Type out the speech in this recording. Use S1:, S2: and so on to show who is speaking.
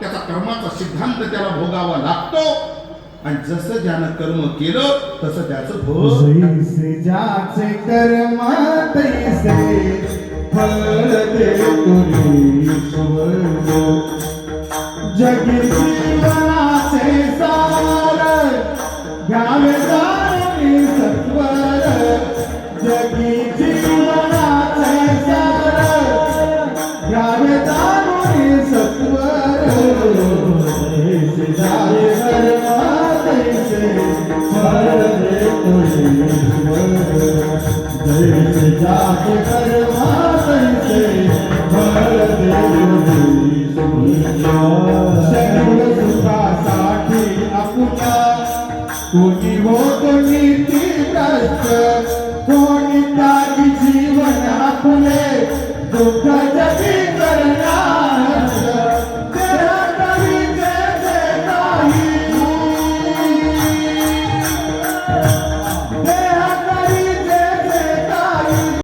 S1: त्याचा कर्माचा सिद्धांत त्याला भोगावा लागतो आणि जसं ज्यानं कर्म केलं तसं त्याचं भोग
S2: जैसे ज्याचे कर्म तैसे फळ देतो ईश्वर जगी जीवनाचे सार घ्यावे जाणे सत्वर जगी जीवनाचे सार घ्यावे जाणे सत्वर जैसे ज्याचे कर्म तैसे फळ देतो ईश्वर जैसे ज्याचे कर्म तैसे फळ देतो ईश्वर